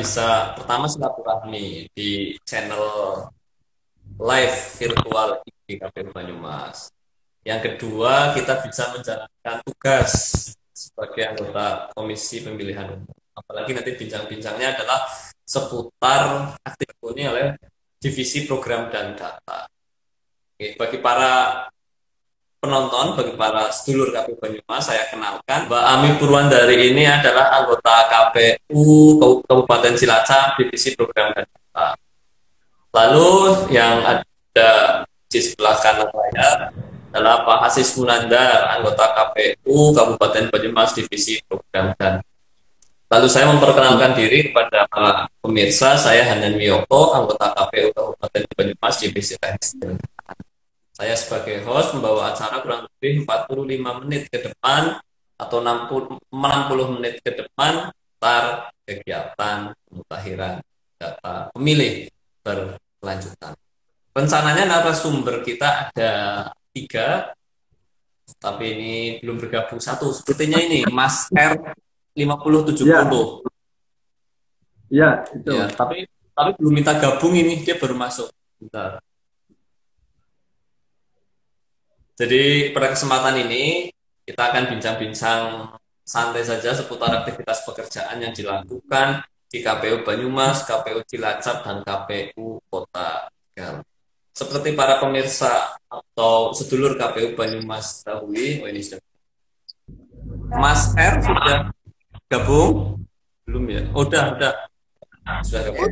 bisa pertama silaturahmi di channel live virtual di KPU Banyumas. Yang kedua, kita bisa menjalankan tugas sebagai anggota Komisi Pemilihan Umum. Apalagi nanti bincang-bincangnya adalah seputar aktif ini oleh Divisi Program dan Data. Oke, bagi para penonton, bagi para sedulur KPU Banyumas, saya kenalkan Mbak Ami Purwandari ini adalah anggota KPU Kabupaten Cilacap, Divisi Program dan Data. Lalu yang ada di sebelah kanan saya adalah Pak Hasis Munandar, anggota KPU Kabupaten Banyumas, Divisi Program dan Data. Lalu saya memperkenalkan diri kepada para pemirsa, saya Hanan Wiyoko, anggota KPU Kabupaten Banyumas, Divisi Teknis. Saya sebagai host membawa acara kurang lebih 45 menit ke depan atau 60 menit ke depan tentang kegiatan pemutahiran data pemilih berkelanjutan. Rencananya narasumber kita ada 3, tapi ini belum bergabung satu. Sepertinya ini Mas R 5070. Ya, itu. Ya, tapi belum minta gabung ini, dia baru masuk. Bentar. Jadi pada kesempatan ini kita akan bincang-bincang santai saja seputar aktivitas pekerjaan yang dilakukan di KPU Banyumas, KPU Cilacap, dan KPU Kota Tegal. Seperti para pemirsa atau sedulur KPU Banyumas ketahui, oh ini sudah. Mas R sudah gabung? Belum ya? Oh, udah. Sudah gabung.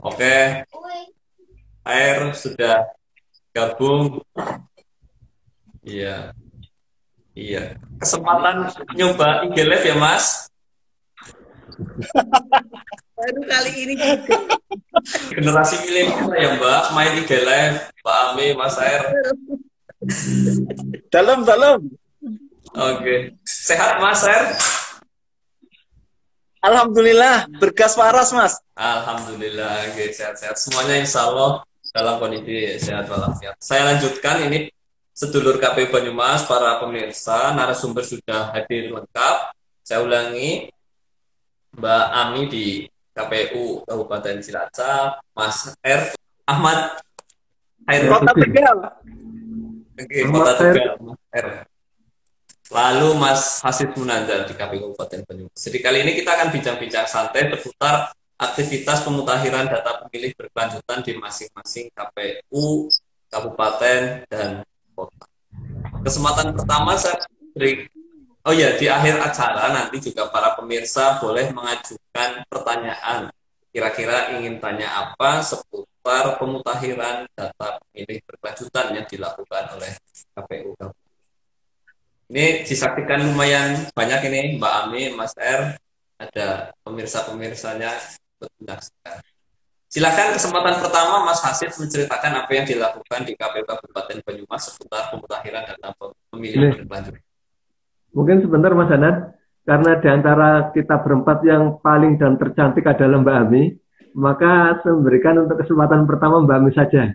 Oke. R sudah gabung. Iya. Kesempatan nyoba IG Live ya, Mas? Baru kali ini. Generasi milenial ya, Mbak, main IG Live. Mbak Ami, Mas R. Dalam. Oke. Sehat, Mas R? Alhamdulillah, bergas waras, Mas. Alhamdulillah, oke, sehat-sehat. Semuanya insya Allah dalam kondisi sehat walafiat. Saya lanjutkan ini. Sedulur KPU Banyumas, para pemirsa, narasumber sudah hadir lengkap. Saya ulangi, Mbak Ami di KPU Kabupaten Cilacap, Mas R. Ahmad Kota Tegal. Oke, Kota Tegal, Mas R. Lalu Mas Hasid Munandar di KPU Kabupaten Banyumas. Jadi kali ini kita akan bincang-bincang santai seputar aktivitas pemutahiran data pemilih berkelanjutan di masing-masing KPU, kabupaten, dan kota. Kesempatan pertama saya beri, oh ya, di akhir acara nanti juga para pemirsa boleh mengajukan pertanyaan. Kira-kira ingin tanya apa seputar pemutahiran data pemilih berkelanjutan yang dilakukan oleh KPU. Ini disaksikan lumayan banyak ini, Mbak Ami, Mas R, ada pemirsa-pemirsanya benar sekali. Silakan kesempatan pertama Mas Hasid menceritakan apa yang dilakukan di KPU Kabupaten Banyumas seputar pemutahiran data pemilih berkelanjutan. Mungkin sebentar Mas Hanan, karena di antara kita berempat yang paling dan tercantik adalah Mbak Ami, maka saya memberikan untuk kesempatan pertama Mbak Ami saja,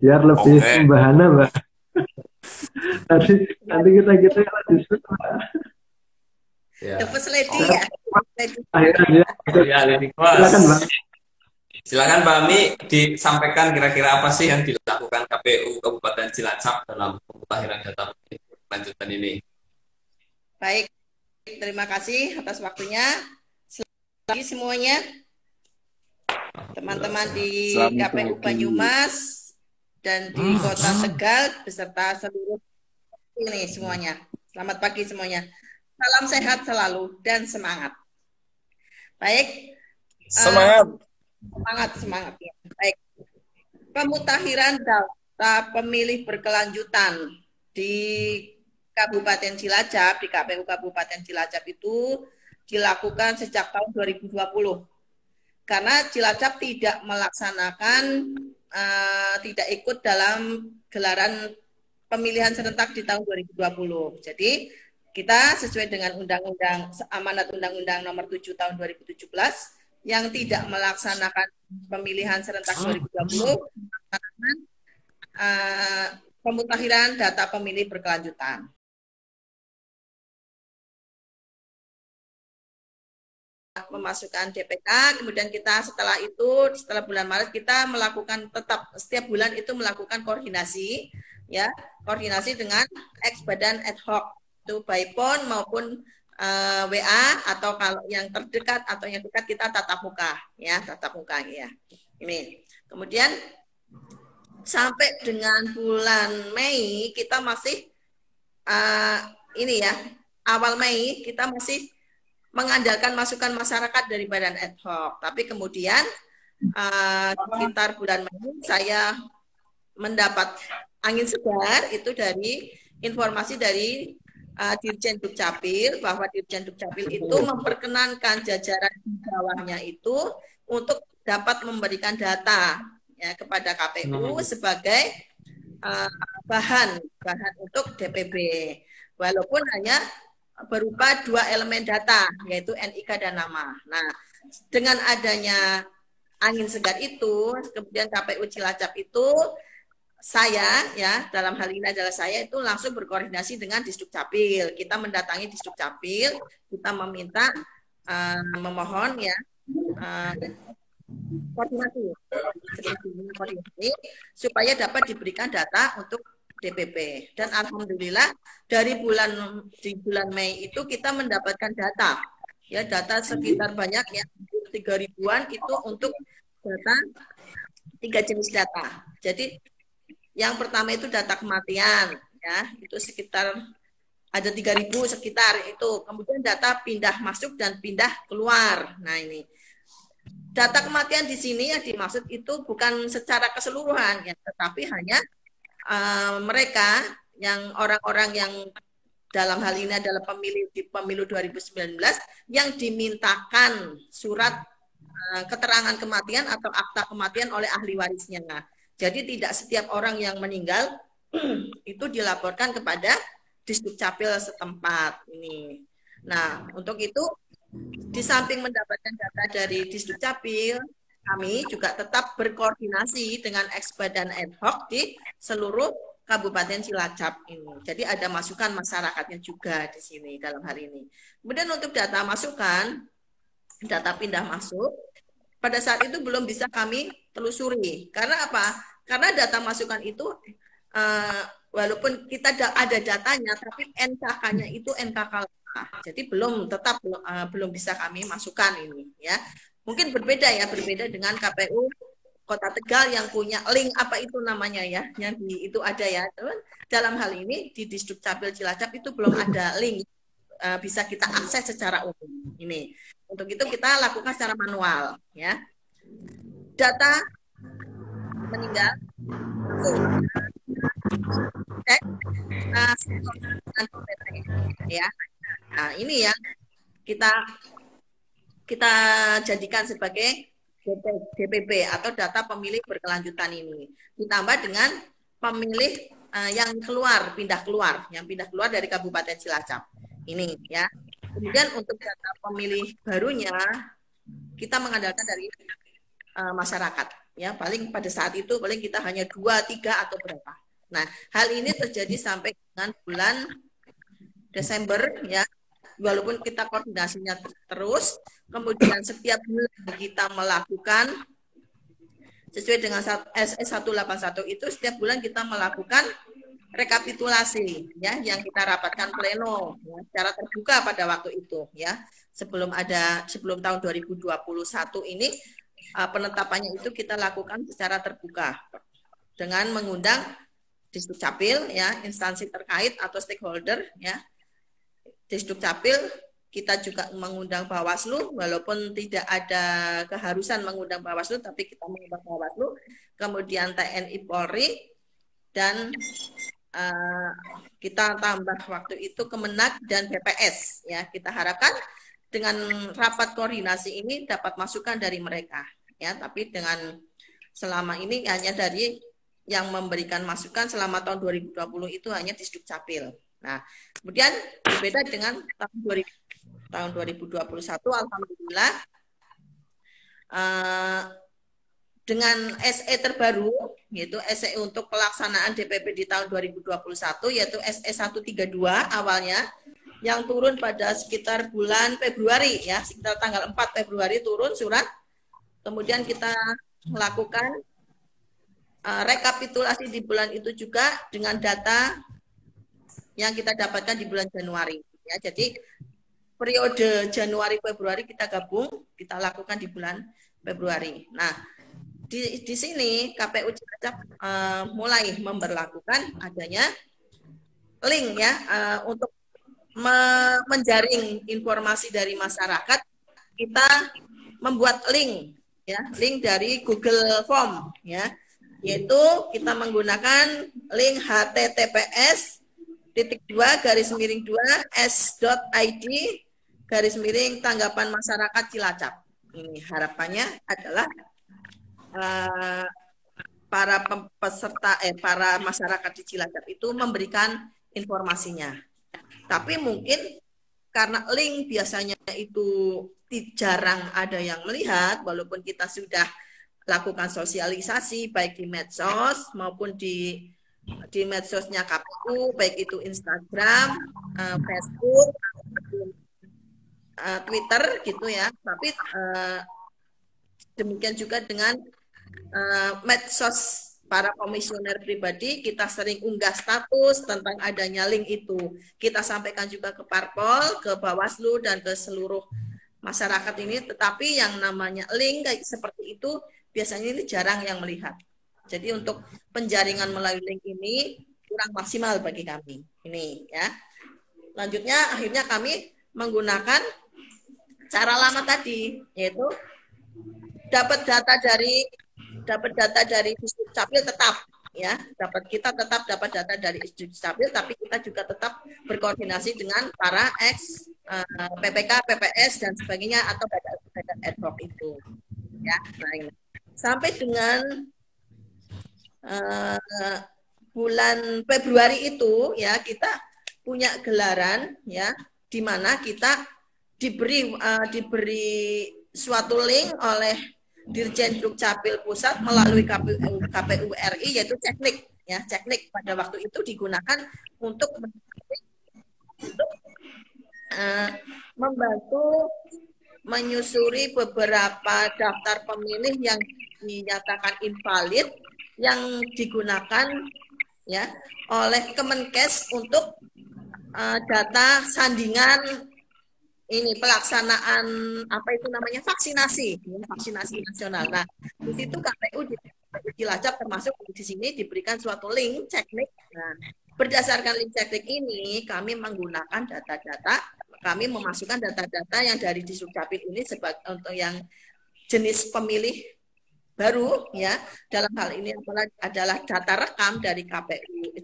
biar lebih membahana Mbak. nanti kita diskusi Mbak. The first lady ya. Akhirnya, silakan Mbak. Silakan Mbak Ami disampaikan kira-kira apa sih yang dilakukan KPU Kabupaten Cilacap dalam pemutahiran data lanjutan ini. Baik, terima kasih atas waktunya. Selamat pagi semuanya, teman-teman di KPU Banyumas dan di Kota Tegal beserta seluruh ini semuanya. Selamat pagi semuanya. Salam sehat selalu dan semangat. Baik. Semangat ya. Baik. Pemutahiran data pemilih berkelanjutan di Kabupaten Cilacap, di KPU Kabupaten Cilacap itu dilakukan sejak tahun 2020. Karena Cilacap tidak melaksanakan, tidak ikut dalam gelaran pemilihan serentak di tahun 2020. Jadi kita sesuai dengan amanat Undang-Undang Nomor 7 tahun 2017 yang tidak melaksanakan pemilihan serentak 2020, melaksanakan pemutahiran data pemilih berkelanjutan. memasukkan DPK, kemudian kita setelah bulan Maret kita melakukan tetap setiap bulan itu melakukan koordinasi, ya, koordinasi dengan ex badan ad hoc itu by phone maupun WA, atau kalau yang terdekat atau yang dekat kita tatap muka, ya, tatap muka, ya. Ini. Kemudian sampai dengan bulan Mei kita masih ini ya, awal Mei kita masih mengandalkan masukan masyarakat dari badan ad hoc. Tapi kemudian sekitar bulan Mei saya mendapat angin segar itu dari informasi dari Dirjen Dukcapil, bahwa Dirjen Dukcapil itu memperkenankan jajaran di bawahnya itu untuk dapat memberikan data, ya, kepada KPU sebagai bahan untuk DPB, walaupun hanya berupa 2 elemen data, yaitu NIK dan nama. Nah, dengan adanya angin segar itu, kemudian KPU Cilacap itu, saya, ya, dalam hal ini adalah saya itu langsung berkoordinasi dengan Disdukcapil. Kita mendatangi Disdukcapil, kita meminta memohon, ya, koordinasi supaya dapat diberikan data untuk DPP. Dan alhamdulillah di bulan Mei itu kita mendapatkan data, ya, data sekitar banyak ya 3.000-an itu untuk data 3 jenis data. Jadi yang pertama itu data kematian, ya, itu sekitar ada 3.000 sekitar itu. Kemudian data pindah masuk dan pindah keluar. Nah, ini data kematian di sini yang dimaksud itu bukan secara keseluruhan, ya, tetapi hanya mereka yang orang-orang yang dalam hal ini adalah pemilih di pemilu 2019 yang dimintakan surat keterangan kematian atau akta kematian oleh ahli warisnya. Jadi tidak setiap orang yang meninggal itu dilaporkan kepada Disdukcapil setempat ini. Nah, untuk itu di samping mendapatkan data dari Disdukcapil, kami juga tetap berkoordinasi dengan ex badan ad hoc di seluruh Kabupaten Cilacap ini. Jadi ada masukan masyarakatnya juga di sini dalam hal ini. Kemudian untuk data masukan, data pindah masuk, pada saat itu belum bisa kami telusuri. Karena apa? Karena data masukan itu walaupun kita ada datanya, tapi NKK-nya itu NKK lama. Jadi belum bisa kami masukkan ini, ya. Mungkin berbeda dengan KPU Kota Tegal yang punya link apa itu namanya, ya, yang itu ada, ya. Dalam hal ini di Disdukcapil Cilacap itu belum ada link bisa kita akses secara umum. Ini untuk itu kita lakukan secara manual, ya. Data meninggal, cek, ya. Nah, ini yang kita jadikan sebagai DPP atau data pemilih berkelanjutan ini. Ditambah dengan pemilih yang pindah keluar dari Kabupaten Cilacap. Ini, ya. Kemudian untuk data pemilih barunya kita mengandalkan dari masyarakat, ya. Paling pada saat itu paling kita hanya 2, 3 atau berapa. Nah, hal ini terjadi sampai dengan bulan Desember, ya. Walaupun kita koordinasinya terus, kemudian setiap bulan kita melakukan sesuai dengan SE 181 itu setiap bulan kita melakukan rekapitulasi, ya, yang kita rapatkan pleno, ya, secara terbuka pada waktu itu, ya. Sebelum tahun 2021 ini penetapannya itu kita lakukan secara terbuka dengan mengundang Disdukcapil, ya, instansi terkait atau stakeholder, ya. Disdukcapil, kita juga mengundang Bawaslu, walaupun tidak ada keharusan mengundang Bawaslu, tapi kita mengundang Bawaslu, kemudian TNI Polri, dan kita tambah waktu itu Kemenak dan BPS, ya. Kita harapkan dengan rapat koordinasi ini dapat masukan dari mereka, ya. Tapi dengan selama ini hanya dari yang memberikan masukan selama tahun 2020 itu hanya Disdukcapil. Nah, kemudian berbeda dengan tahun 2021, alhamdulillah dengan SE terbaru, yaitu SE untuk pelaksanaan DPP di tahun 2021, yaitu SE 132 awalnya, yang turun pada sekitar bulan Februari ya, sekitar tanggal 4 Februari turun surat. Kemudian kita melakukan rekapitulasi di bulan itu juga dengan data yang kita dapatkan di bulan Januari ya. Jadi periode Januari Februari kita gabung, kita lakukan di bulan Februari. Nah, di sini KPU Cilacap mulai memberlakukan adanya link ya untuk menjaring informasi dari masyarakat. Kita membuat link ya, link dari Google Form ya, yaitu kita menggunakan link https://s.id/tanggapan masyarakat Cilacap. Ini harapannya adalah para para masyarakat di Cilacap itu memberikan informasinya. Tapi mungkin karena link biasanya itu jarang ada yang melihat, walaupun kita sudah lakukan sosialisasi baik di medsos maupun di medsosnya KPU, baik itu Instagram, Facebook, Twitter gitu ya. Tapi demikian juga dengan medsos para komisioner pribadi, kita sering unggah status tentang adanya link itu. Kita sampaikan juga ke Parpol, ke Bawaslu, dan ke seluruh masyarakat ini. Tetapi yang namanya link kayak seperti itu, biasanya ini jarang yang melihat. Jadi untuk penjaringan melalui link ini kurang maksimal bagi kami. Ini ya. Lanjutnya, akhirnya kami menggunakan cara lama tadi, yaitu dapat data dari Dukcapil tetap ya, kita tetap dapat data dari Dukcapil, tapi kita juga tetap berkoordinasi dengan para PPK, PPS dan sebagainya atau badan ad hoc itu ya. Nah, sampai dengan bulan Februari itu ya, kita punya gelaran ya, di mana kita diberi suatu link oleh Dirjen Dukcapil Pusat melalui KPU RI, yaitu Ceknik ya. Ceknik pada waktu itu digunakan untuk membantu menyusuri beberapa daftar pemilih yang dinyatakan invalid yang digunakan ya oleh Kemenkes untuk data sandingan ini pelaksanaan apa itu namanya vaksinasi nasional. Nah, di situ KPU di Cilacap termasuk di sini diberikan suatu link Ceknik. Nah, berdasarkan link Ceknik ini kami menggunakan data-data, kami memasukkan data-data yang dari di Dukcapil ini sebagai untuk yang jenis pemilih baru ya. Dalam hal ini adalah data rekam dari KPU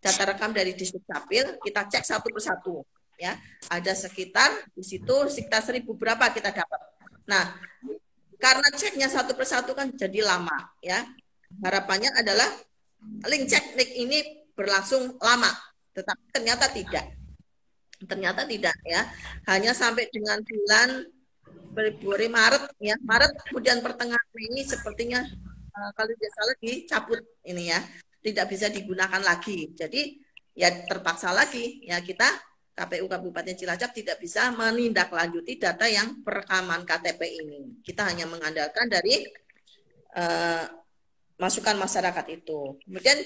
data rekam dari Dukcapil, kita cek satu persatu. Ya, ada sekitar di situ sekitar 1.000 berapa kita dapat. Nah, karena ceknya satu persatu kan jadi lama ya. Harapannya adalah link Ceknik ini berlangsung lama, tetapi ternyata tidak ya. Hanya sampai dengan bulan Februari, Maret ya. Maret kemudian pertengahan Mei sepertinya kalau tidak salah dicabut ini ya. Tidak bisa digunakan lagi. Jadi ya terpaksa lagi ya kita KPU Kabupaten Cilacap tidak bisa menindaklanjuti data yang perekaman KTP ini. Kita hanya mengandalkan dari masukan masyarakat itu. Kemudian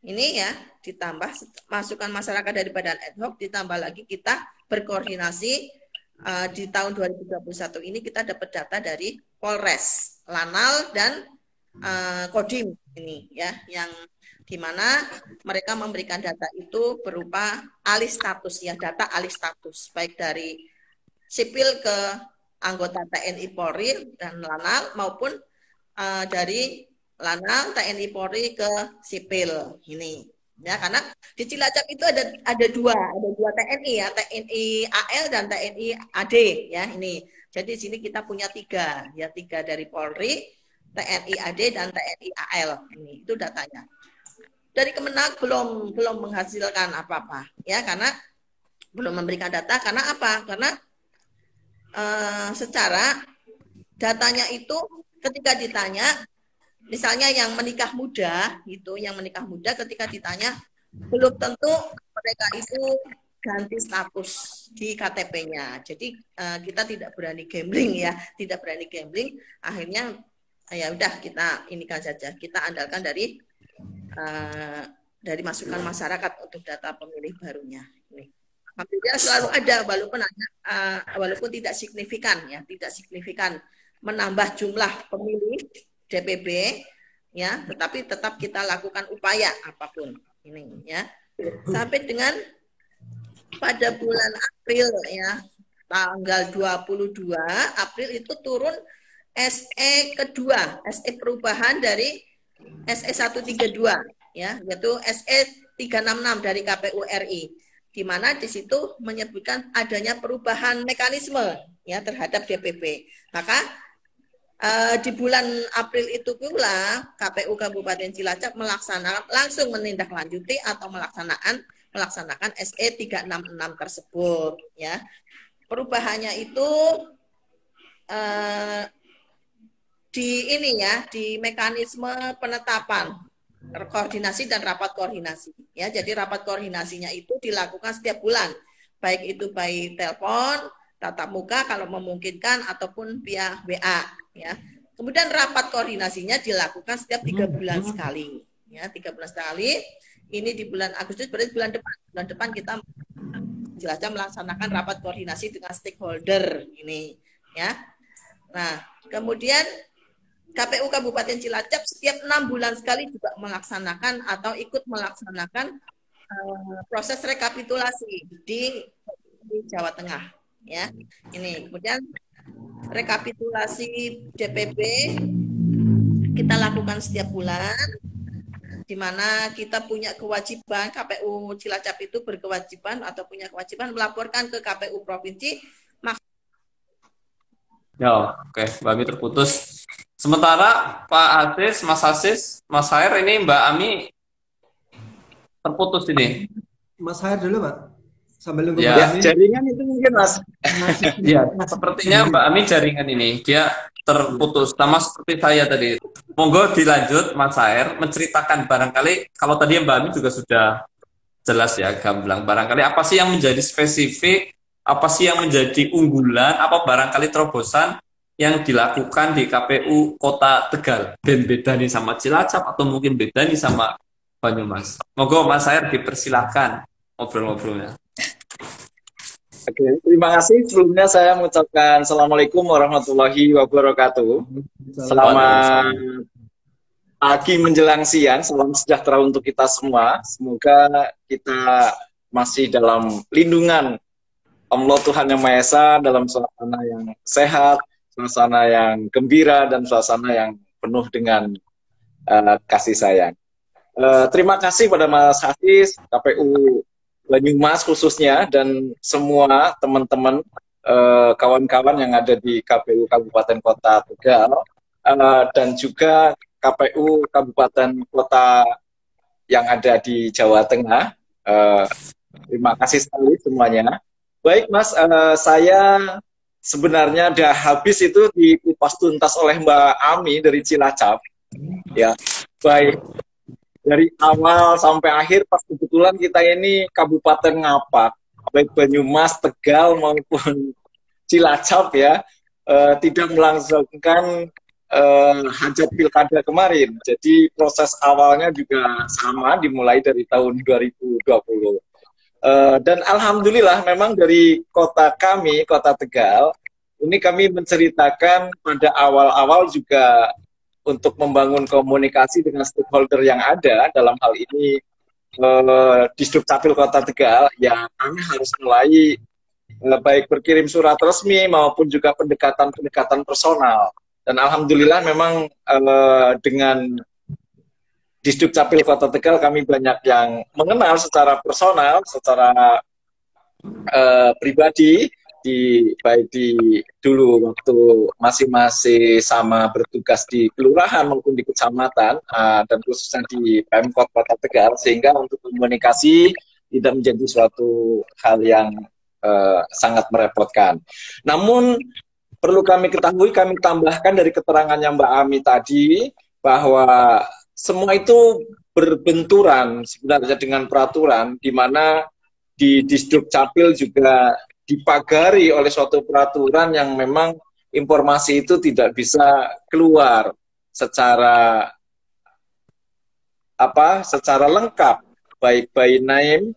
ini ya ditambah masukan masyarakat dari badan ad hoc, ditambah lagi kita berkoordinasi di tahun 2021 ini kita dapat data dari Polres, Lanal dan Kodim ini ya, yang di mana mereka memberikan data itu berupa alih status ya, data alih status baik dari sipil ke anggota TNI Polri dan Lanal maupun dari Lanal TNI Polri ke sipil ini ya, karena di Cilacap itu ada dua TNI ya, TNI AL dan TNI AD ya ini. Jadi di sini kita punya tiga dari Polri, TNI AD dan TNI AL ini, itu datanya. Dari Kemenag belum menghasilkan apa-apa ya, karena belum memberikan data. Karena apa? Karena secara datanya itu ketika ditanya, misalnya yang menikah muda ketika ditanya belum tentu mereka itu ganti status di KTP-nya. Jadi kita tidak berani gambling ya, tidak berani gambling. Akhirnya ya udah kita inikan saja. Kita andalkan dari masukan masyarakat untuk data pemilih barunya. Ini. Alhamdulillah selalu ada walaupun tidak signifikan ya, tidak signifikan menambah jumlah pemilih DPB ya, tetapi tetap kita lakukan upaya apapun ini ya. Sampai dengan pada bulan April ya, tanggal 22 April itu turun SE kedua, SE perubahan dari SE 132 ya, yaitu SE 366 dari KPU RI, di mana di situ menyebutkan adanya perubahan mekanisme ya terhadap DPP. Maka di bulan April itu pula KPU Kabupaten Cilacap langsung menindaklanjuti atau melaksanakan SE 366 tersebut ya. Perubahannya itu di mekanisme penetapan koordinasi dan rapat koordinasi ya. Jadi rapat koordinasinya itu dilakukan setiap bulan, baik itu by telepon, tatap muka kalau memungkinkan ataupun via WA ya. Kemudian rapat koordinasinya dilakukan setiap 3 bulan sekali ya, 3 bulan sekali. Ini di bulan Agustus, berarti bulan depan kita Cilacap melaksanakan rapat koordinasi dengan stakeholder ini ya. Nah, kemudian KPU Kabupaten Cilacap setiap 6 bulan sekali juga melaksanakan atau ikut melaksanakan proses rekapitulasi di Jawa Tengah ya. Ini kemudian rekapitulasi DPP kita lakukan setiap bulan, di mana kita punya kewajiban, KPU Cilacap itu berkewajiban atau punya kewajiban melaporkan ke KPU Provinsi. Ya, oke, Mbak Ami terputus. Sementara Pak Aziz, Mas Hair, ini Mbak Ami terputus ini. Mas Hair dulu, Pak. Sambil nunggu Ya, Mbak Ami. Jaringan itu mungkin Mas. Iya, sepertinya Mbak Ami jaringan ini dia terputus, sama seperti saya tadi. Monggo dilanjut, Mas Hair, menceritakan barangkali kalau tadi Mbak Ami juga sudah jelas ya, gamblang. Barangkali apa sih yang menjadi spesifik, apa sih yang menjadi unggulan, apa barangkali terobosan yang dilakukan di KPU Kota Tegal. Ben beda nih sama Cilacap atau mungkin beda nih sama Banyumas. Monggo Mas Hair dipersilakan ngobrol-ngobrolnya. Oke, terima kasih. Sebelumnya saya mengucapkan Assalamualaikum warahmatullahi wabarakatuh. Selamat pagi menjelang siang, salam sejahtera untuk kita semua. Semoga kita masih dalam lindungan Allah Tuhan Yang Maha Esa, dalam suasana yang sehat, suasana yang gembira, dan suasana yang penuh dengan kasih sayang. Terima kasih pada Mas Hafiz, KPU Banyumas khususnya, dan semua teman-teman, kawan-kawan yang ada di KPU Kabupaten Kota Tegal, dan juga KPU Kabupaten Kota yang ada di Jawa Tengah. Terima kasih sekali semuanya. Baik Mas, saya sebenarnya udah habis itu dikupas tuntas oleh Mbak Ami dari Cilacap. Ya, baik. Dari awal sampai akhir, pas kebetulan kita ini Kabupaten Ngapak, baik Banyumas, Tegal maupun Cilacap ya, tidak melangsungkan hajat pilkada kemarin. Jadi proses awalnya juga sama, dimulai dari tahun 2020. Dan alhamdulillah memang dari kota kami, Kota Tegal, ini kami menceritakan pada awal-awal juga untuk membangun komunikasi dengan stakeholder yang ada, dalam hal ini di Dukcapil Kota Tegal, ya kami harus mulai baik berkirim surat resmi maupun juga pendekatan-pendekatan personal. Dan alhamdulillah memang dengan di Dukcapil Kota Tegal kami banyak yang mengenal secara personal, secara pribadi, baik dulu waktu masing-masing sama bertugas di kelurahan maupun di kecamatan, dan khususnya di Pemkot Kota Tegal, sehingga untuk komunikasi tidak menjadi suatu hal yang sangat merepotkan. Namun perlu kami ketahui, kami tambahkan dari keterangannya Mbak Ami tadi, bahwa semua itu berbenturan sebenarnya dengan peraturan, di mana di Disduk Capil juga dipagari oleh suatu peraturan yang memang informasi itu tidak bisa keluar secara secara lengkap, baik by name,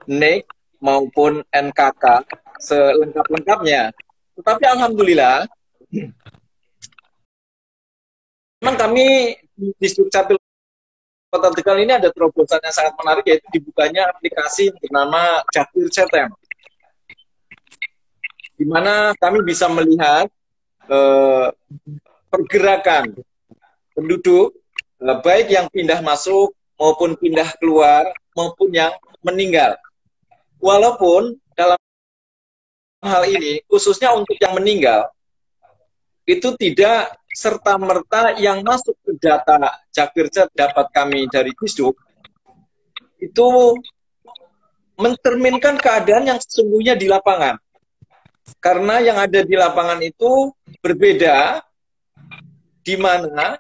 NIK maupun NKK selengkap-lengkapnya. Tetapi alhamdulillah memang kami di Disduk Capil Kota Tegal ini ada terobosan yang sangat menarik, yaitu dibukanya aplikasi yang bernama Capil Cetem, di mana kami bisa melihat pergerakan penduduk, baik yang pindah masuk maupun pindah keluar maupun yang meninggal. Walaupun dalam hal ini khususnya untuk yang meninggal itu tidak serta-merta yang masuk ke data Jakpircet dapat kami dari Disduk itu mencerminkan keadaan yang sesungguhnya di lapangan. Karena yang ada di lapangan itu berbeda, di mana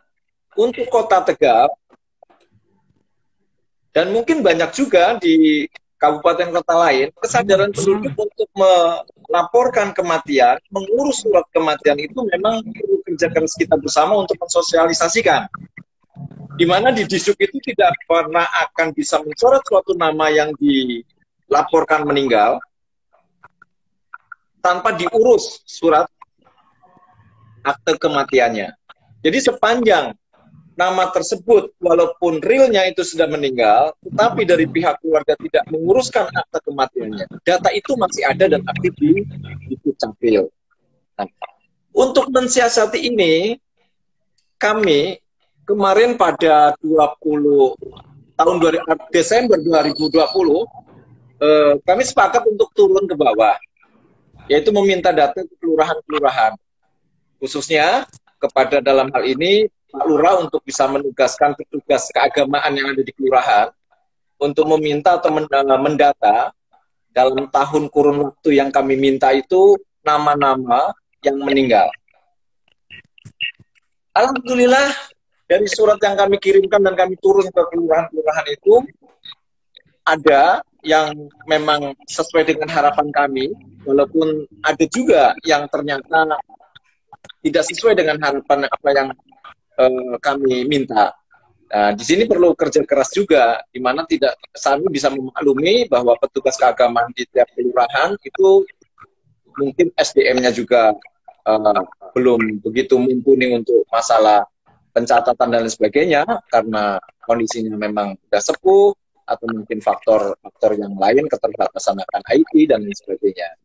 untuk Kota Tegal dan mungkin banyak juga di kabupaten kota lain, kesadaran penduduk untuk melaporkan kematian, mengurus surat kematian itu memang perlu kerja keras kita bersama untuk mensosialisasikan. Di mana di Disduk itu tidak pernah akan bisa mencoret suatu nama yang dilaporkan meninggal tanpa diurus surat akte kematiannya. Jadi sepanjang nama tersebut walaupun realnya itu sudah meninggal, tetapi dari pihak keluarga tidak menguruskan akte kematiannya, data itu masih ada dan aktif di Disduk Capil. Nah, untuk mensiasati ini, kami kemarin pada Desember 2020, kami sepakat untuk turun ke bawah, yaitu meminta data ke kelurahan-kelurahan, khususnya kepada dalam hal ini Pak Lurah untuk bisa menugaskan petugas keagamaan yang ada di kelurahan untuk meminta atau mendata dalam tahun kurun waktu yang kami minta itu nama-nama yang meninggal. Alhamdulillah dari surat yang kami kirimkan dan kami turun ke kelurahan-kelurahan itu ada yang memang sesuai dengan harapan kami, walaupun ada juga yang ternyata tidak sesuai dengan harapan apa yang kami minta. Nah, di sini perlu kerja keras juga, di mana tidak kami bisa memaklumi bahwa petugas keagamaan di tiap kelurahan itu mungkin SDM-nya juga belum begitu mumpuni untuk masalah pencatatan dan lain sebagainya, karena kondisinya memang sudah sepuh atau mungkin faktor-faktor yang lain, keterbatasan akan IT dan lain sebagainya.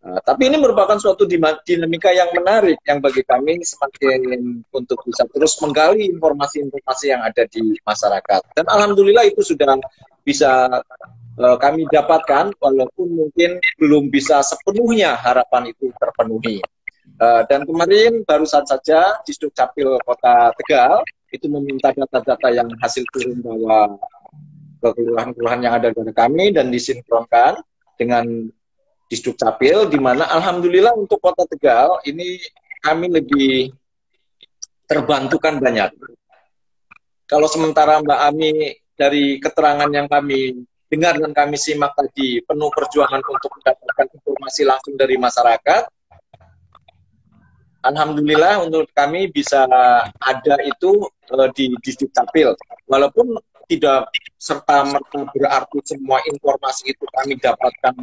Tapi ini merupakan suatu dinamika yang menarik yang bagi kami semakin untuk bisa terus menggali informasi-informasi yang ada di masyarakat. Dan alhamdulillah itu sudah bisa kami dapatkan, walaupun mungkin belum bisa sepenuhnya harapan itu terpenuhi. Dan kemarin barusan saja Disduk Capil Kota Tegal itu meminta data-data yang hasil turun bawah ke kelurahan-kelurahan yang ada dari kami dan disinkronkan dengan Disduk Capil, di mana alhamdulillah untuk Kota Tegal ini kami lebih terbantukan banyak. Kalau sementara Mbak Ami dari keterangan yang kami dengar dan kami simak tadi penuh perjuangan untuk mendapatkan informasi langsung dari masyarakat, alhamdulillah untuk kami bisa ada itu di Disduk Capil, walaupun tidak serta-merta berarti semua informasi itu kami dapatkan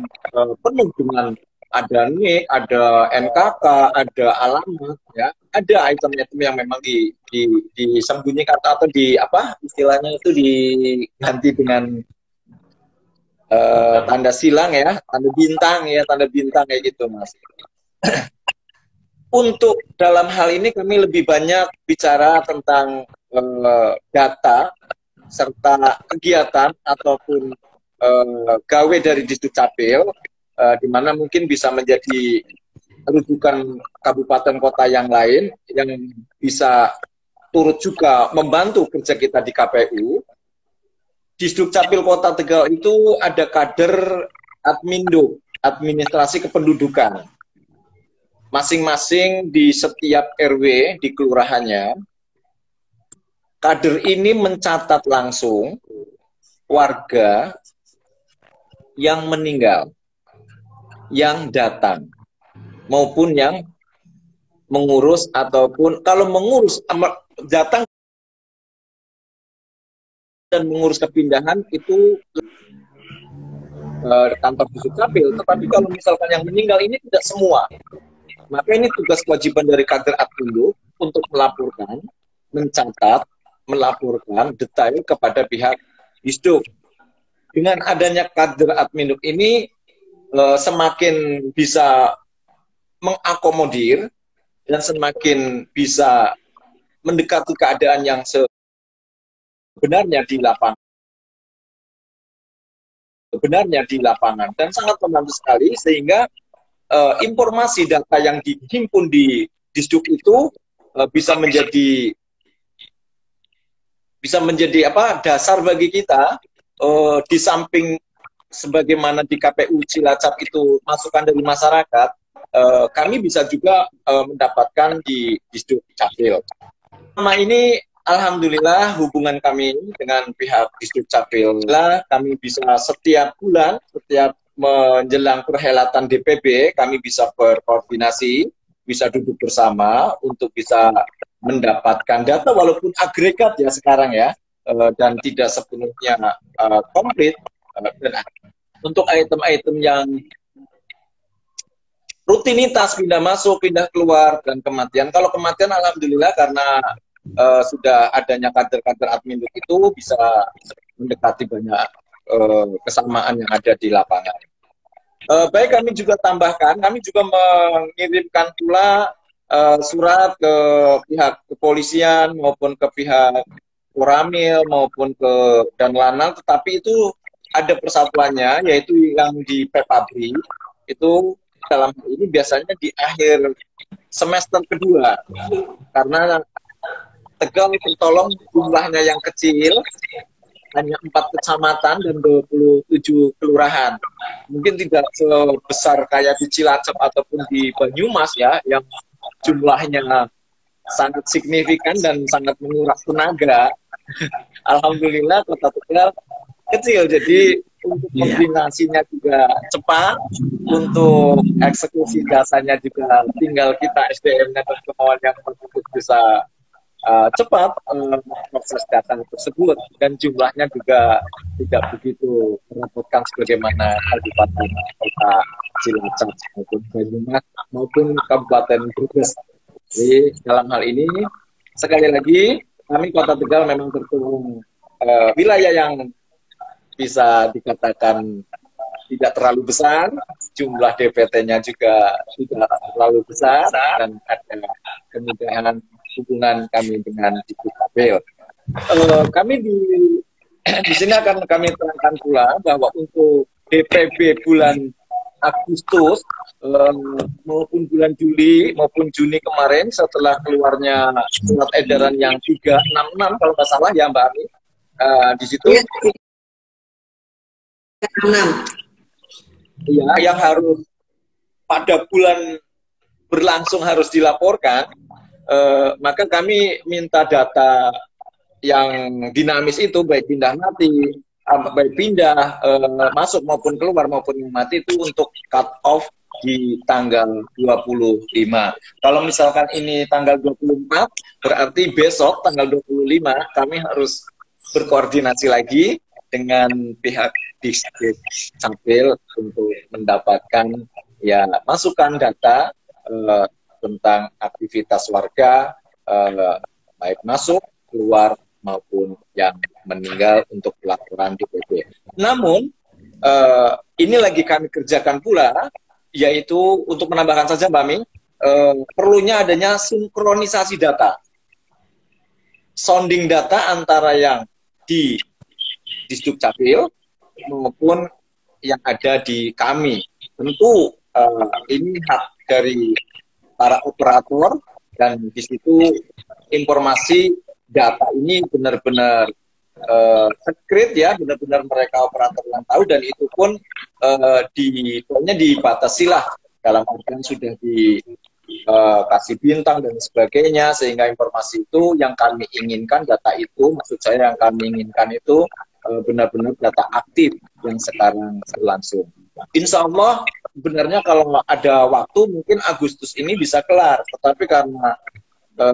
penuh dengan ada NIK, ada NKK, ada alamat, ya, ada item-item yang memang disembunyikan atau istilahnya itu diganti dengan tanda silang ya, tanda bintang kayak gitu, Mas. Untuk dalam hal ini kami lebih banyak bicara tentang data serta kegiatan ataupun gawe dari Disduk Capil, di mana mungkin bisa menjadi rujukan kabupaten kota yang lain yang bisa turut juga membantu kerja kita di KPU. Disduk Capil Kota Tegal itu ada kader Admindo, administrasi kependudukan. Masing-masing di setiap RW di kelurahannya, kader ini mencatat langsung warga yang meninggal, yang datang, maupun yang mengurus, ataupun kalau mengurus datang dan mengurus kepindahan itu kantor Dukcapil. Tetapi kalau misalkan yang meninggal ini tidak semua, maka ini tugas kewajiban dari kader Admindo untuk melaporkan, mencatat, melaporkan detail kepada pihak Disduk. Dengan adanya kader Admindo ini semakin bisa mengakomodir dan semakin bisa mendekati keadaan yang sebenarnya di lapangan, dan sangat membantu sekali, sehingga informasi data yang dihimpun di Disduk itu bisa menjadi dasar bagi kita, di samping sebagaimana di KPU Cilacap itu masukan dari masyarakat, kami bisa juga mendapatkan di Disduk Capil. Selama ini alhamdulillah hubungan kami dengan pihak Disduk Capil, kami bisa setiap bulan, setiap menjelang perhelatan DPB, kami bisa berkoordinasi, bisa duduk bersama untuk bisa mendapatkan data walaupun agregat ya sekarang ya, dan tidak sepenuhnya komplit. Dan untuk item-item yang rutinitas, pindah masuk, pindah keluar, dan kematian. Kalau kematian alhamdulillah karena sudah adanya kader-kader Admindo itu bisa mendekati banyak kesamaan yang ada di lapangan. Baik, kami juga tambahkan, kami juga mengirimkan pula surat ke pihak kepolisian maupun ke pihak Koramil maupun ke Danlanal, tetapi itu ada persatuannya, yaitu yang di Pepabri itu dalam hal ini biasanya di akhir semester kedua, karena Tegal tertolong jumlahnya yang kecil, hanya 4 kecamatan dan 27 kelurahan. Mungkin tidak sebesar kayak di Cilacap ataupun di Banyumas ya, yang jumlahnya sangat signifikan dan sangat menguras tenaga. Alhamdulillah Kota Tegal kecil, jadi untuk koordinasinya juga cepat, untuk eksekusi jasanya juga tinggal kita SDM-nya dan kemauan yang untuk bisa cepat proses data tersebut, dan jumlahnya juga tidak begitu merepotkan sebagaimana Kabupaten Kota Cilacap maupun Banyumas maupun Kabupaten Brebes. Jadi dalam hal ini sekali lagi kami Kota Tegal memang tergolong wilayah yang bisa dikatakan tidak terlalu besar, jumlah DPT-nya juga tidak terlalu besar, dan ada kemudahan hubungan kami dengan Dukcapil. Kami di sini akan kami terangkan pula bahwa untuk DPB bulan Agustus maupun bulan Juli maupun Juni kemarin, setelah keluarnya surat edaran yang 366 kalau nggak salah ya Mbak Ami, di situ ya, yang harus pada bulan berlangsung harus dilaporkan, maka kami minta data yang dinamis itu, baik pindah mati, baik pindah masuk maupun keluar maupun yang mati itu untuk cut off di tanggal 25. Kalau misalkan ini tanggal 24, berarti besok tanggal 25 kami harus berkoordinasi lagi dengan pihak Dukcapil untuk mendapatkan ya masukan data tentang aktivitas warga, baik masuk, keluar maupun yang meninggal untuk pelaporan DPP. Namun ini lagi kami kerjakan pula, yaitu untuk menambahkan saja Mbak Ming, perlunya adanya sinkronisasi data, sounding data antara yang di Dukcapil maupun yang ada di kami. Tentu ini hak dari para operator, dan di situ informasi data ini benar-benar secret ya, benar-benar mereka operator yang tahu, dan itu pun dibatasi lah, dalam artian sudah dikasih bintang dan sebagainya, sehingga informasi itu yang kami inginkan, data itu maksud saya yang kami inginkan itu benar-benar data aktif yang sekarang berlangsung. Insya Allah sebenarnya kalau ada waktu mungkin Agustus ini bisa kelar, tetapi karena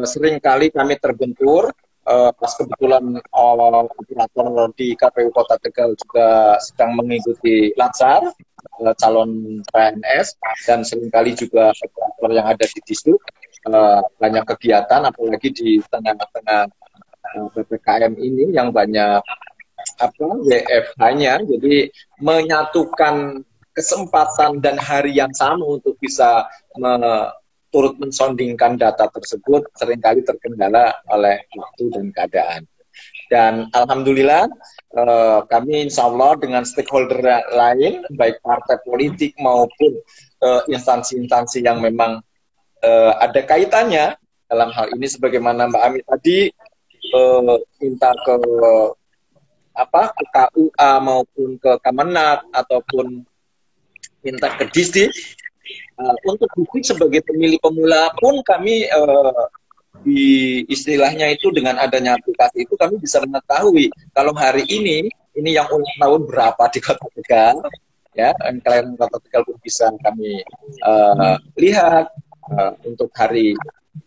sering kali kami terbentur, pas kebetulan operator di KPU Kota Tegal juga sedang mengikuti lansar calon PNS, dan seringkali juga operator yang ada di distrik banyak kegiatan, apalagi di tengah-tengah PPKM ini yang banyak WFH-nya, jadi menyatukan kesempatan dan hari yang sama untuk bisa turut mensondingkan data tersebut seringkali terkendala oleh waktu dan keadaan. Dan alhamdulillah kami insya Allah dengan stakeholder lain, baik partai politik maupun instansi-instansi yang memang ada kaitannya dalam hal ini, sebagaimana Mbak Ami tadi minta ke KUA maupun ke Kemenak ataupun minta ke Disdik, untuk Disdik sebagai pemilih pemula pun kami di istilahnya itu dengan adanya aplikasi itu kami bisa mengetahui kalau hari ini yang ulang tahun berapa di Kota Tegal, ya, kalian Kota Tegal pun bisa kami lihat untuk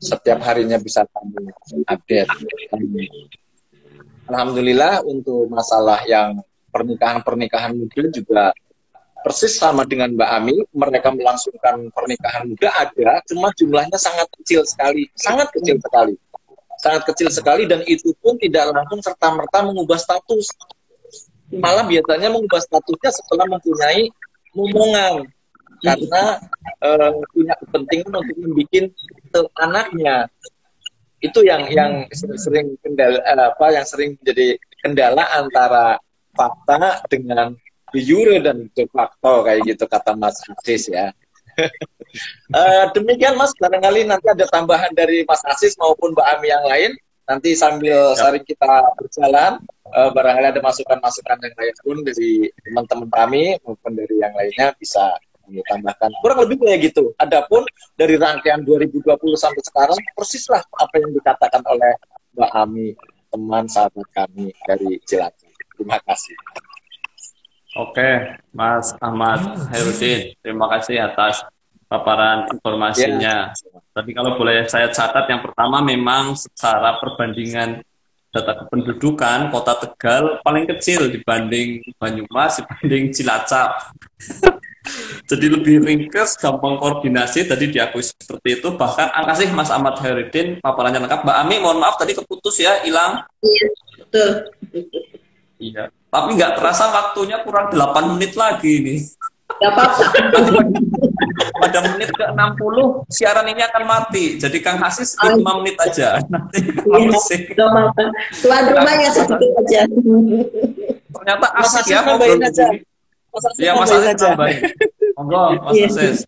setiap harinya bisa kami update. Alhamdulillah untuk masalah yang pernikahan muda juga persis sama dengan Mbak Ami, mereka melangsungkan pernikahan muda ada, cuma jumlahnya sangat kecil sekali, sangat kecil sekali, dan itu pun tidak langsung serta-merta mengubah status. Malah biasanya mengubah statusnya setelah mempunyai momongan, karena punya kepentingan untuk membuat anaknya. Itu yang sering kendala, yang sering menjadi kendala antara fakta dengan de jure dan de facto, kayak gitu kata Mas Asis ya. Demikian Mas, barangkali nanti ada tambahan dari Mas Asis maupun Mbak Ami yang lain, nanti sambil sering kita berjalan, barangkali ada masukan-masukan yang lain pun dari teman-teman kami maupun dari yang lainnya bisa ditambahkan. Kurang lebih kayak gitu. Adapun dari rangkaian 2020 sampai sekarang persislah apa yang dikatakan oleh Mbak Ami, teman sahabat kami dari Cilacap. Terima kasih. Oke, Mas Ahmad Hairudin, terima kasih atas paparan informasinya. Tapi kalau boleh saya catat, yang pertama memang secara perbandingan data kependudukan Kota Tegal paling kecil dibanding Banyumas, dibanding Cilacap. Jadi lebih ringkes, gampang koordinasi, tadi diakui seperti itu. Bahkan makasih Mas Ahmad Hairudin, paparannya lengkap. Mbak Ami, mohon maaf tadi keputus ya, hilang. Iya, betul. Iya, tapi nggak terasa waktunya kurang 8 menit lagi nih. Nggak apa-apa. Pada menit ke-60 siaran ini akan mati. Jadi Kang Hasis 5 menit aja. Nanti nggak apa-apa. Tuan rumahnya sedikit aja. Ternyata asik ya ngobrol begini. Iya, Mas Asis tambahin. Monggo, Mas Asis.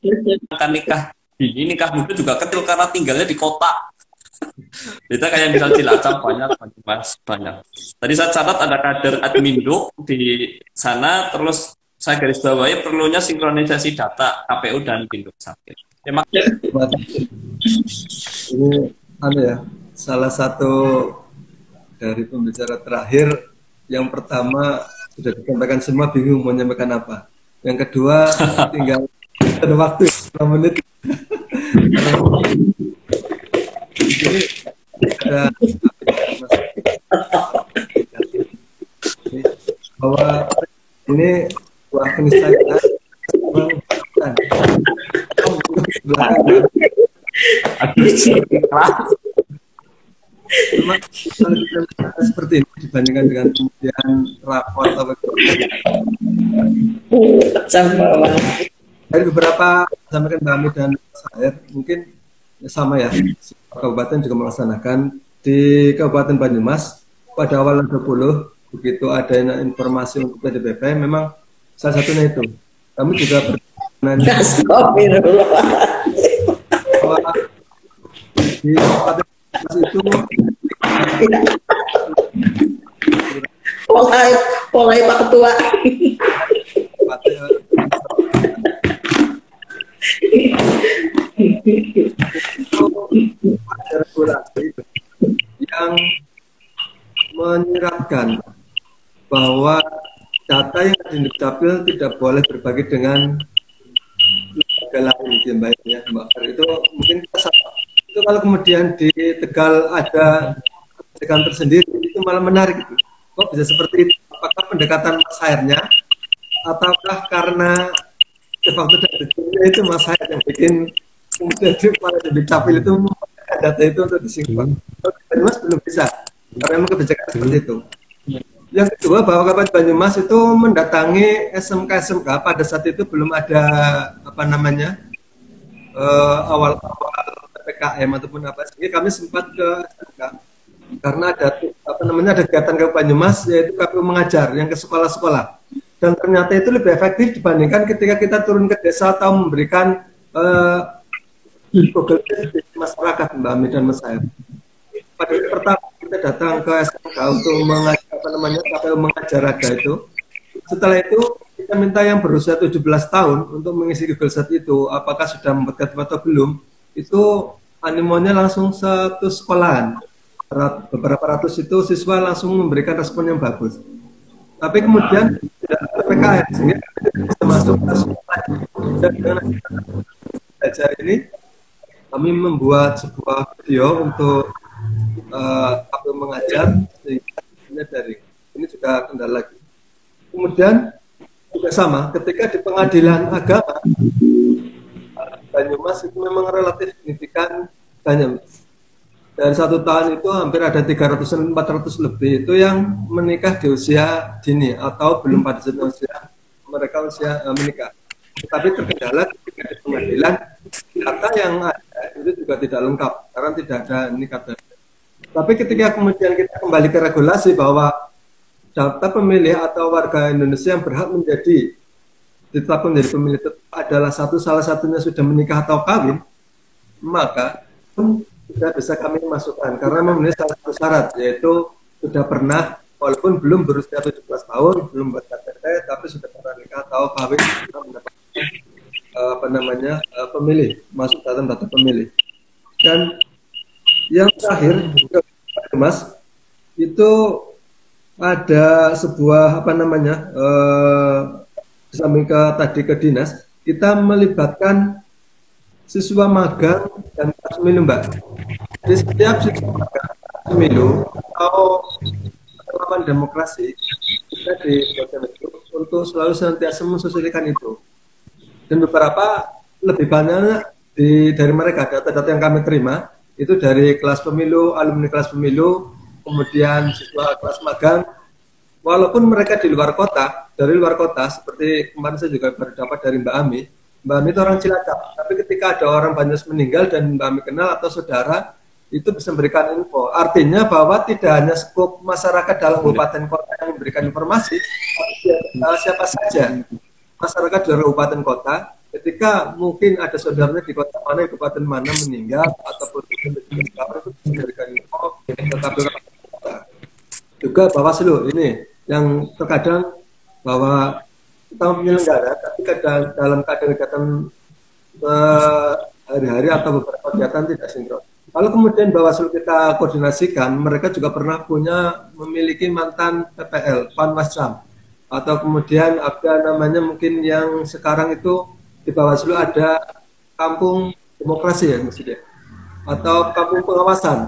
Kan nikah muda juga kecil karena tinggalnya di kota. Kita kayak misal Cilacap banyak. Tadi saya catat ada kader Admindo di sana, terus saya garis bawahi perlunya sinkronisasi data KPU dan Pinduk Sakit. Ini salah satu dari pembicara terakhir. Yang pertama sudah disampaikan semua, bingung mau menyampaikan apa. Yang kedua tinggal ada waktu 5 menit. Jadi ada bahwa ini buah keniscayaan belakang. Cuma kalau kita seperti ini dibandingkan dengan kemudian rapor atau dari beberapa sampaikan kami dan saya mungkin sama ya, kabupaten juga melaksanakan di Kabupaten Banyumas pada awal 20 begitu ada informasi untuk PDBP, memang salah satunya itu kami juga bahwa di Kabupaten itu Polai Pak Ketua. Ada regulasi yang menyiratkan bahwa data yang ada di Dukcapil tidak boleh berbagi dengan lembaga lain di Mbak ya, Mbak. Itu mungkin itu kalau kemudian di Tegal ada pendekatan tersendiri itu malah menarik itu. Kok bisa seperti itu? Apakah pendekatan Mas Hairnya ataukah karena de facto itu Mas Hair yang bikin kemudian para di Dukcapil itu data itu untuk disimpan. Mas belum bisa karena memang kebijakan seperti itu. Yang kedua, bahwa Kabupaten Banyumas itu mendatangi SMK pada saat itu belum ada apa namanya awal-awal PPKM ataupun apa, sehingga kami sempat ke SMK karena ada apa namanya ada kegiatan Kabupaten Banyumas yaitu KPU mengajar yang ke sekolah-sekolah, dan ternyata itu lebih efektif dibandingkan ketika kita turun ke desa atau memberikan Google di masyarakat, Mbak Ami dan Mas Said. Pada pertama kita datang ke SMK untuk mengajar apa namanya KPU mengajar ada itu. Setelah itu kita minta yang berusia 17 tahun untuk mengisi Google Set itu, apakah sudah membuat KTP atau belum. Itu animonya langsung satu sekolahan. Beberapa ratus itu siswa langsung memberikan respon yang bagus. Tapi kemudian tidak ada PPKM sehingga bisa masuk ke sekolah. Dan dengan belajar ini kami membuat sebuah video untuk KPU mengajar sehingga dari ini juga kendala lagi. Kemudian juga sama ketika di pengadilan agama Banyumas itu memang relatif signifikan banyak. Dan 1 tahun itu hampir ada 300-400 lebih itu yang menikah di usia dini atau belum pada usia mereka usia menikah. Tapi terkendala ketika di pengadilan data yang ada itu juga tidak lengkap karena tidak ada nikah. Tapi ketika kemudian kita kembali ke regulasi bahwa daftar pemilih atau warga Indonesia yang berhak menjadi ditetapkan menjadi pemilih adalah salah satunya sudah menikah atau kawin, maka sudah bisa kami masukkan karena memenuhi salah satu syarat, yaitu sudah pernah walaupun belum berusia 17 tahun, belum berKTP, tapi sudah pernah nikah atau kawin, sudah mendapatkan apa namanya pemilih, masuk dalam data pemilih. Dan yang terakhir, Mas, itu ada sebuah apa namanya di samping tadi ke dinas, kita melibatkan siswa magang dan pemilu, Mbak. Di setiap siswa magang pemilu atau pengalaman demokrasi kita di itu untuk selalu senantiasa mensosialisasikan itu. Dan beberapa lebih banyak dari mereka data-data yang kami terima itu dari kelas pemilu, alumni kelas pemilu, kemudian siswa kelas magang, walaupun mereka di luar kota, dari luar kota, seperti kemarin saya juga baru dapat dari Mbak Ami. Mbak Ami itu orang Cilacap, tapi ketika ada orang Banyumas meninggal dan Mbak Ami kenal atau saudara, itu bisa memberikan info. Artinya bahwa tidak hanya skup masyarakat dalam kabupaten kota yang memberikan informasi, tapi siapa saja masyarakat dari kabupaten kota, ketika mungkin ada saudaranya di kota mana, di kabupaten mana meninggal, ataupun itu memberikan info ke KPU kota. Juga Bawaslu ini yang terkadang bahwa kita menyelenggara, tapi dalam kegiatan hari-hari atau beberapa kegiatan tidak sinkron. Kalau kemudian Bawaslu kita koordinasikan, mereka juga pernah memiliki mantan PPL, Panwascam, atau kemudian ada namanya mungkin yang sekarang itu di Bawaslu ada kampung demokrasi ya maksudnya, atau kampung pengawasan.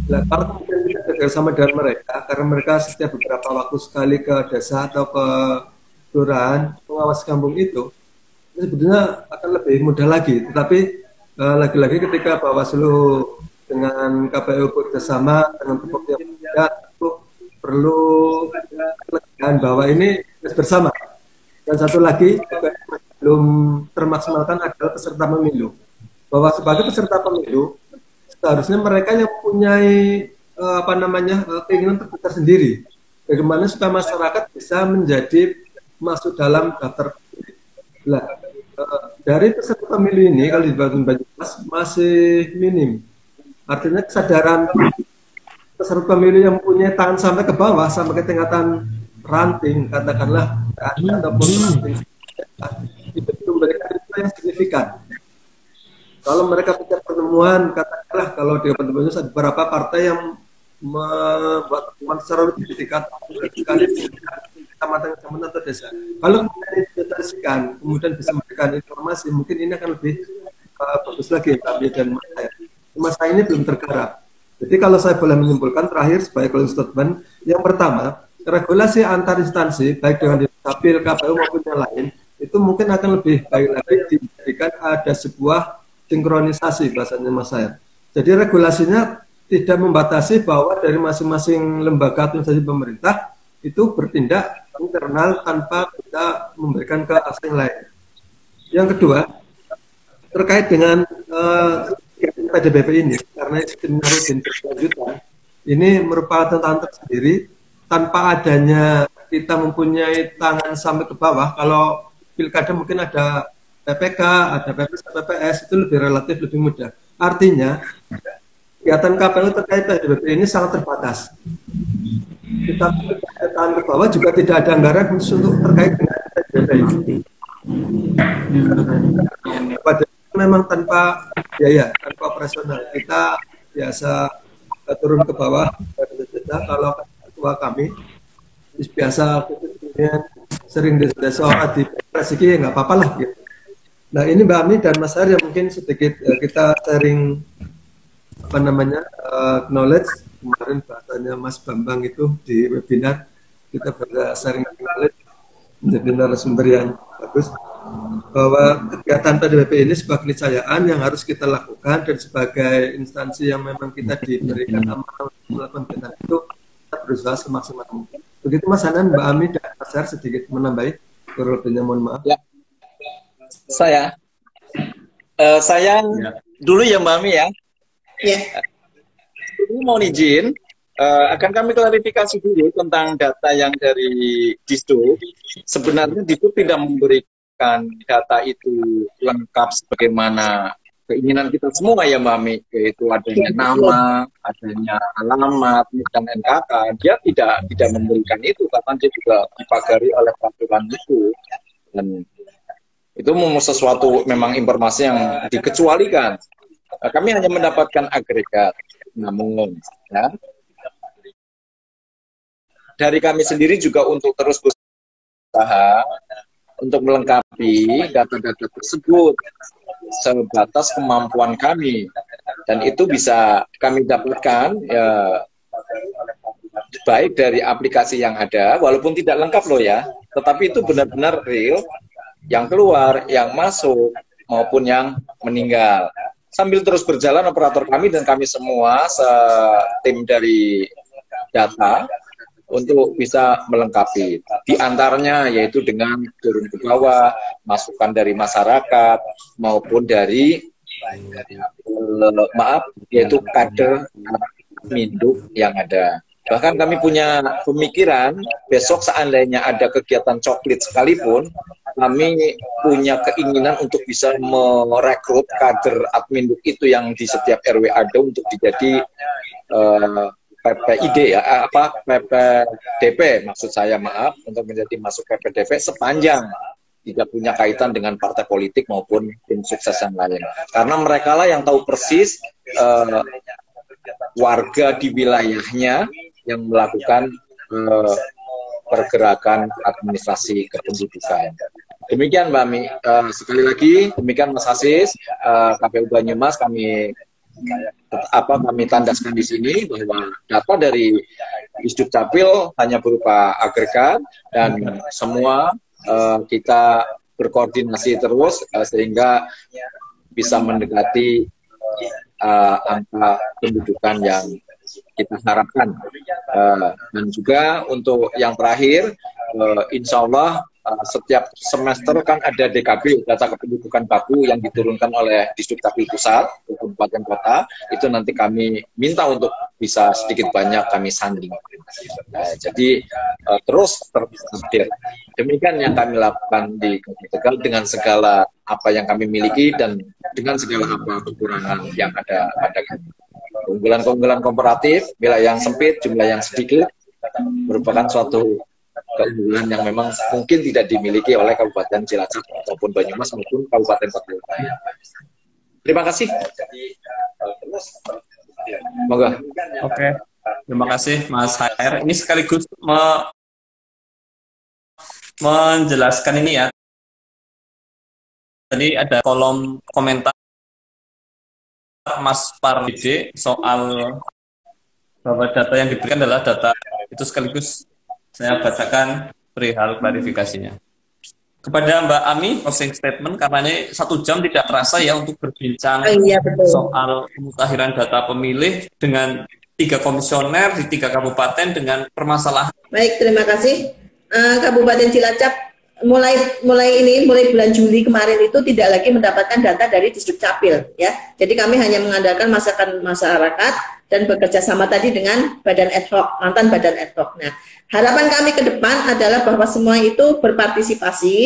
Nah, kalau kemudian kita bekerjasama dengan mereka, karena mereka setiap beberapa waktu sekali ke desa atau ke kelurahan pengawas kampung itu sebetulnya akan lebih mudah lagi. Tetapi lagi-lagi ketika Bawaslu dengan KPU bekerjasama dengan pupuk yang perlu dan bahwa ini bersama. Dan satu lagi belum termaksimalkan adalah peserta pemilu. Bahwa sebagai peserta pemilu seharusnya mereka yang mempunyai keinginan terbuka sendiri. Bagaimana supaya masyarakat bisa menjadi masuk dalam daftar pemilih. Nah, dari peserta pemilu ini kalau di Banyumas masih minim. Artinya kesadaran peserta pemilu yang punya tangan sampai ke bawah, sampai ke tingkatan ranting, katakanlah ataupun ranting, itu belum memberikan yang signifikan. Kalau mereka punya pertemuan, katakanlah kalau di Kabupaten Banyumas ada beberapa partai yang membuat pertemuan secara lebih tingkat sekali kecamatan atau desa. Kalau kemudian didetasikan, kemudian bisa memberikan informasi, mungkin ini akan lebih bagus lagi kami dan Mas saya ini belum tergarap. Jadi kalau saya boleh menyimpulkan terakhir sebagai closing statement, yang pertama, regulasi antar instansi baik dengan Dukcapil, KPU maupun yang lain itu mungkin akan lebih baik lagi dijadikan ada sebuah sinkronisasi bahasanya Mas saya. Jadi regulasinya tidak membatasi bahwa dari masing-masing lembaga atau instansi pemerintah itu bertindak internal tanpa kita memberikan ke asing lain. Yang kedua, terkait dengan PDBP ini, karena sistemnya rutin berkelanjutan, ini merupakan tantangan tersendiri tanpa adanya kita mempunyai tangan sampai ke bawah. Kalau pilkada mungkin ada PPK, ada PPS, itu lebih relatif, lebih mudah. Artinya, kegiatan KPU terkait PDBP ini sangat terbatas. Kita tangan ke bawah juga tidak ada anggaran khusus untuk terkait dengan PDBP ini. Memang tanpa biaya, tanpa operasional. Kita biasa turun ke bawah. Kalau ketua kami biasa sering desa di rezeki ya nggak apa-apa lah gitu. Nah ini Mbak Ami dan Mas Har yang mungkin sedikit kita sharing knowledge. Kemarin bahasanya Mas Bambang itu di webinar kita pada sharing knowledge menjadi narasumber yang bagus, bahwa kegiatan PDBP ini sebuah keniscayaan yang harus kita lakukan, dan sebagai instansi yang memang kita diberikan amanah untuk melakukan kegiatan itu, kita berusaha semaksimal mungkin. Begitu Mas Hanan, Mbak Ami dan Mas Har sedikit menambahi, kurang lebihnya mohon maaf. Ya. Saya dulu ya Mbak Ami ya. Ya. Ini mohon izin, akan kami klarifikasi dulu tentang data yang dari Disduk. Sebenarnya Disduk tidak memberikan data itu lengkap sebagaimana keinginan kita semua ya Mbak Ami, yaitu adanya nama, adanya alamat, dan NKK. Dia tidak memberikan itu karena dia juga dipagari oleh peraturan itu, dan itu sesuatu memang informasi yang dikecualikan. Kami hanya mendapatkan agregat, namun ya dari kami sendiri juga untuk terus berusaha untuk melengkapi data-data tersebut sebatas kemampuan kami, dan itu bisa kami dapatkan ya baik dari aplikasi yang ada, walaupun tidak lengkap loh ya, tetapi itu benar-benar real, yang keluar, yang masuk maupun yang meninggal. Sambil terus berjalan operator kami dan kami semua tim dari data untuk bisa melengkapi. Di antaranya yaitu dengan turun ke bawah, masukan dari masyarakat maupun dari yaitu kader Minduk yang ada. Bahkan kami punya pemikiran besok seandainya ada kegiatan coklit sekalipun, kami punya keinginan untuk bisa merekrut kader admin itu yang di setiap RW ada untuk menjadi PPID ya, PPDP maksud saya, maaf, untuk menjadi masuk PPDP sepanjang tidak punya kaitan dengan partai politik maupun tim sukses yang lain. Karena mereka lah yang tahu persis warga di wilayahnya yang melakukan pergerakan administrasi kependudukan. Demikian Mbak Mi. Sekali lagi, demikian Mas Asis, KPU Banyumas, kami tandaskan di sini bahwa data dari Dukcapil hanya berupa agregat, dan semua kita berkoordinasi terus sehingga bisa mendekati angka pendudukan yang kita harapkan. Dan juga untuk yang terakhir, insya Allah setiap semester kan ada DKB, data kependudukan baku, yang diturunkan oleh Dukcapil Pusat ke kabupaten kota. Itu nanti kami minta untuk bisa sedikit banyak kami sanding. Jadi terus terupdate. Demikian yang kami lakukan di Kabupaten Tegal dengan segala apa yang kami miliki dan dengan segala apa kekurangan yang ada pada kami. Keunggulan-keunggulan komparatif, wilayah yang sempit, jumlah yang sedikit, merupakan suatu keunggulan yang memang mungkin tidak dimiliki oleh Kabupaten Cilacap ataupun Banyumas maupun kabupaten kota lain. Terima kasih. Moga. Oke. Terima kasih Mas HR. Ini sekaligus menjelaskan ini ya. Tadi ada kolom komentar Mas Paride soal bahwa data yang diberikan adalah data itu, sekaligus saya bacakan perihal klarifikasinya. Kepada Mbak Ami, closing statement, karena ini 1 jam tidak terasa ya untuk berbincang soal pemutahiran data pemilih dengan 3 komisioner di 3 kabupaten dengan permasalahan. Baik, terima kasih. Kabupaten Cilacap mulai bulan Juli kemarin itu tidak lagi mendapatkan data dari Disduk Capil ya. Jadi kami hanya mengandalkan masukan masyarakat dan bekerja sama tadi dengan badan ad hoc, mantan badan ad hoc. Nah, harapan kami ke depan adalah bahwa semua itu berpartisipasi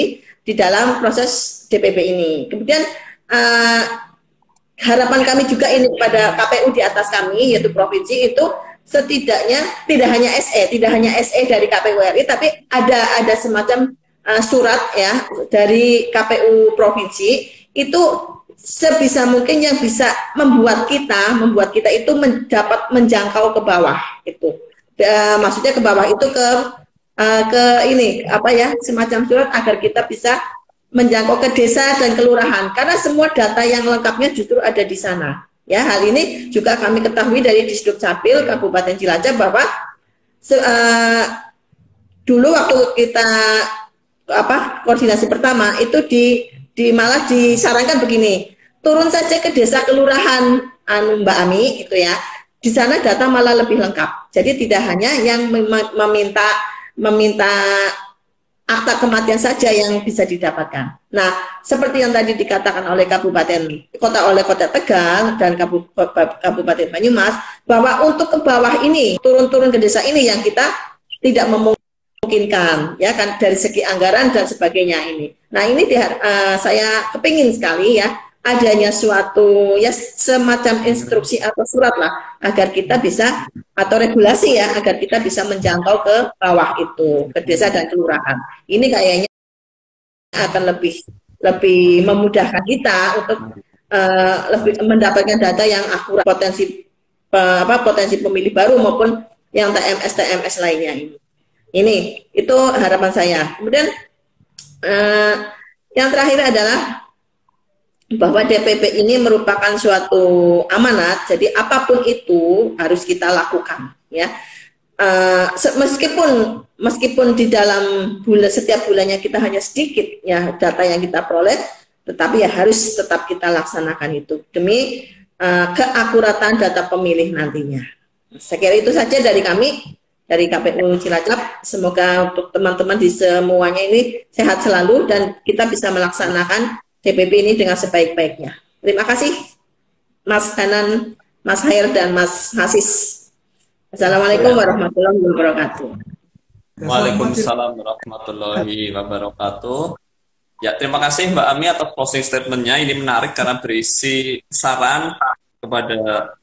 di dalam proses DPP ini. Kemudian harapan kami juga ini kepada KPU di atas kami, yaitu provinsi, itu setidaknya tidak hanya SE dari KPU RI, tapi ada semacam surat ya dari KPU provinsi itu sebisa mungkin yang bisa membuat kita itu dapat menjangkau ke bawah itu. Maksudnya ke bawah itu ke ini apa ya, semacam surat agar kita bisa menjangkau ke desa dan kelurahan, karena semua data yang lengkapnya justru ada di sana. Ya, hal ini juga kami ketahui dari Disduk Capil Kabupaten Cilacap bahwa dulu waktu kita koordinasi pertama itu malah disarankan begini, turun saja ke desa kelurahan Mbak Ami itu ya, di sana data malah lebih lengkap. Jadi tidak hanya yang meminta akta kematian saja yang bisa didapatkan. Nah, seperti yang tadi dikatakan oleh Kota Tegal dan Kabupaten Banyumas, bahwa untuk ke bawah ini, turun ke desa ini yang kita tidak memungkinkan, ya kan, dari segi anggaran dan sebagainya ini. Nah, ini saya kepingin sekali ya, adanya suatu ya semacam instruksi atau surat lah, agar kita bisa, atau regulasi ya, agar kita bisa menjangkau ke bawah itu, ke desa dan kelurahan. Ini kayaknya akan lebih memudahkan kita untuk lebih mendapatkan data yang akurat, potensi pemilih baru maupun yang TMS lainnya ini. Itu harapan saya. Kemudian yang terakhir adalah bahwa DPP ini merupakan suatu amanat, jadi apapun itu harus kita lakukan ya. Meskipun di dalam setiap bulannya kita hanya sedikit ya data yang kita peroleh, tetapi ya harus tetap kita laksanakan itu demi keakuratan data pemilih nantinya. Saya kira itu saja dari kami, dari KPU Cilacap. Semoga untuk teman-teman di semuanya ini sehat selalu dan kita bisa melaksanakan DPP ini dengan sebaik-baiknya. Terima kasih Mas Hanan, Mas Hair, dan Mas Hasis. Assalamualaikum warahmatullahi wabarakatuh. Waalaikumsalam warahmatullahi wabarakatuh. Ya, terima kasih Mbak Ami atas closing statement-nya. Ini menarik karena berisi saran kepada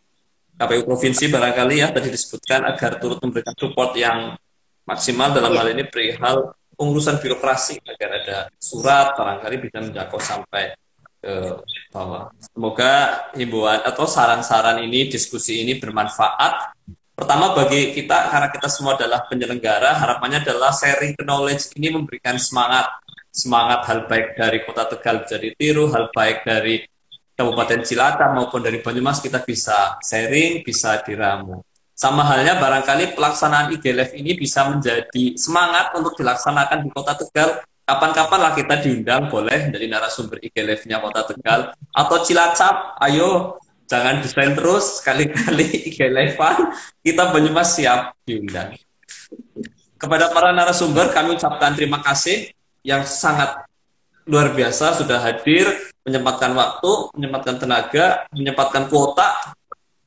KPU Provinsi barangkali ya, tadi disebutkan agar turut memberikan support yang maksimal dalam hal ini perihal pengurusan birokrasi, agar ada surat barangkali bisa menjangkau sampai ke bawah. Semoga himbauan atau saran-saran ini, diskusi ini bermanfaat. Pertama bagi kita, karena kita semua adalah penyelenggara, harapannya adalah sharing knowledge ini memberikan semangat hal baik dari Kota Tegal bisa ditiru, hal baik dari Kabupaten Cilacap maupun dari Banyumas kita bisa sharing, bisa diramu. Sama halnya barangkali pelaksanaan IGLF ini bisa menjadi semangat untuk dilaksanakan di Kota Tegal. Kapan-kapan lah kita diundang, boleh dari narasumber IGLF-nya Kota Tegal atau Cilacap. Ayo, jangan desain terus, sekali-kali IGLF-an, kita Banyumas siap diundang. Kepada para narasumber kami ucapkan terima kasih yang sangat luar biasa sudah hadir, menyempatkan waktu, menyempatkan tenaga, menyempatkan kuota.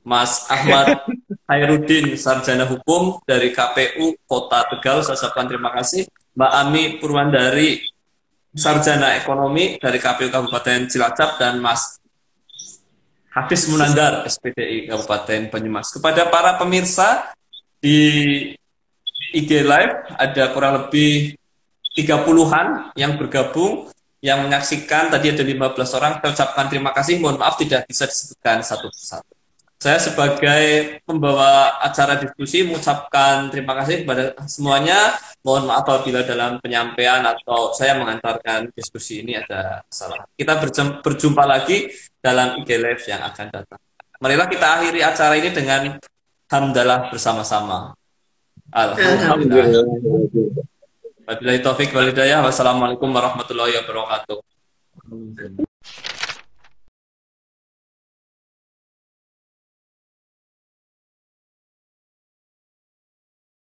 Mas Ahmad Hairudin, Sarjana Hukum dari KPU Kota Tegal, saya ucapkan terima kasih. Mbak Ami Purwandari, Sarjana Ekonomi dari KPU Kabupaten Cilacap, dan Mas Hafiz Munandar, SPDI Kabupaten Banyumas. Kepada para pemirsa di IG Live, ada kurang lebih 30-an yang bergabung, yang menyaksikan, tadi ada 15 orang, saya ucapkan terima kasih, mohon maaf tidak bisa disebutkan satu persatu. Saya sebagai pembawa acara diskusi mengucapkan terima kasih kepada semuanya. Mohon maaf apabila dalam penyampaian atau saya mengantarkan diskusi ini ada salah. Kita berjumpa lagi dalam IG Live yang akan datang. Marilah kita akhiri acara ini dengan hamdalah bersama-sama. Alhamdulillah. Wabillahi taufik wal hidayah. Wassalamualaikum warahmatullahi wabarakatuh.